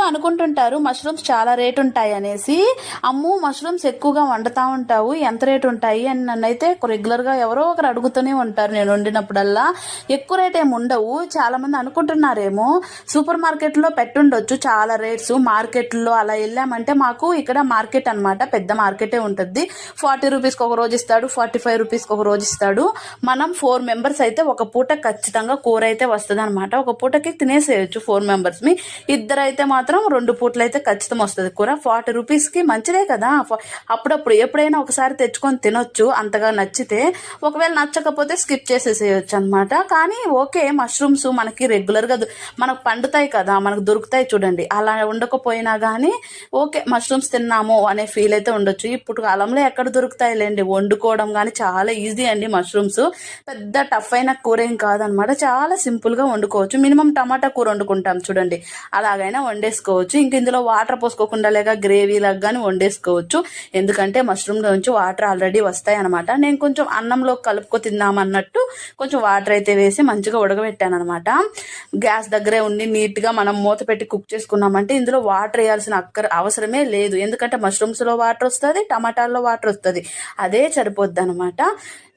అనుకుంటుంటారు మష్రూమ్స్ చాలా రేటు ఉంటాయి అనేసి. అమ్ము మష్రూమ్స్ ఎక్కువగా వండుతా ఉంటావు, ఎంత రేటు ఉంటాయి అని నన్నైతే రెగ్యులర్గా ఎవరో ఒకరు అడుగుతూనే ఉంటారు నేను వండినప్పుడల్లా. ఎక్కువ రేట్ ఏమి ఉండవు. చాలా మంది అనుకుంటున్నారేమో సూపర్ మార్కెట్లో పెట్టుండొచ్చు చాలా రేట్స్. మార్కెట్లో అలా వెళ్ళామంటే, మాకు ఇక్కడ మార్కెట్ అనమాట, పెద్ద మార్కెటే ఉంటుంది. 40 రూపీస్కి ఒక రోజు ఇస్తాడు, 45 రూపీస్కి ఒక రోజు ఇస్తాడు. మనం 4 మెంబర్స్ అయితే ఒక పూట ఖచ్చితంగా కూర అయితే వస్తుంది అనమాట. ఒక పూటకి తినేసేయచ్చు 4 మెంబర్స్ని. ఇద్దరు అయితే మాత్రం 2 పూటలు అయితే ఖచ్చితం వస్తుంది కూర. 40 రూపీస్కి మంచిదే కదా. అప్పుడప్పుడు ఎప్పుడైనా ఒకసారి తెచ్చుకొని తినొచ్చు అంతగా నచ్చితే. ఒకవేళ నచ్చకపోతే స్కిప్ చేసేసేయచ్చు అనమాట. కానీ ఓకే, మష్రూమ్స్ మనకి రెగ్యులర్గా మనకు పండుతాయి కదా, మనకు దొరుకుతాయి చూడండి. అలా ఉండకపోయినా కానీ ఓకే, మష్రూమ్స్ తిన్నాము అనే ఫీల్ అయితే ఉండొచ్చు. ఇప్పుడు కాలంలో ఎక్కడ దొరుకుతాయిలేండి, వండుకోవడం కానీ చాలా ఈజీ అండి. మష్రూమ్స్ పెద్ద టఫ్ అయిన కూర ఏం కాదనమాట, చాలా సింపుల్గా వండుకోవచ్చు. మినిమం టమాటా కూర వండుకుంటాం చూడండి, అలాగైనా వండేసుకోవచ్చు. ఇంక ఇందులో వాటర్ పోసుకోకుండా లేక గ్రేవీ లాగా కానీ వండేసుకోవచ్చు. ఎందుకంటే మష్రూమ్లో నుంచి వాటర్ ఆల్రెడీ వస్తాయి అనమాట. నేను కొంచెం అన్నంలో కలుపుకో తిందామన్నట్టు కొంచెం వాటర్ అయితే వేసి మంచిగా ఉడకబెట్టాను అనమాట. గ్యాస్ దగ్గరే ఉండి నీట్గా మనం మూత పెట్టి కుక్ చేసుకున్నామంటే ఇందులో వాటర్ వేయాల్సిన అవసరమే లేదు. ఎందుకంటే మష్రూమ్స్లో వాటర్ వస్తుంది, టమాటాల్లో వాటర్ వస్తుంది, అదే సరిపోద్ది అనమాట.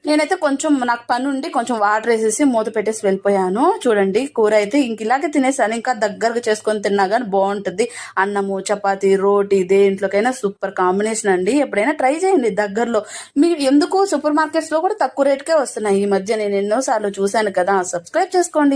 నేనైతే కొంచెం నాకు పని ఉండి కొంచెం వాటర్ వేసేసి మూత పెట్టేసి వెళ్ళిపోయాను. చూడండి కూర అయితే ఇంక ఇలాగే తినేసాను. ఇంకా దగ్గరగా చేసుకొని తిన్నా కానీ బాగుంటుంది. అన్నము, చపాతి, రోటీ దేంట్లోకైనా సూపర్ కాంబినేషన్ అండి. ఎప్పుడైనా ట్రై చేయండి దగ్గరలో. మీరు ఎందుకు సూపర్ మార్కెట్స్లో కూడా తక్కువ రేటుకే వస్తున్నాయి ఈ మధ్య, నేను ఎన్నోసార్లు చూశాను కదా. సబ్స్క్రైబ్ చేసుకోండి.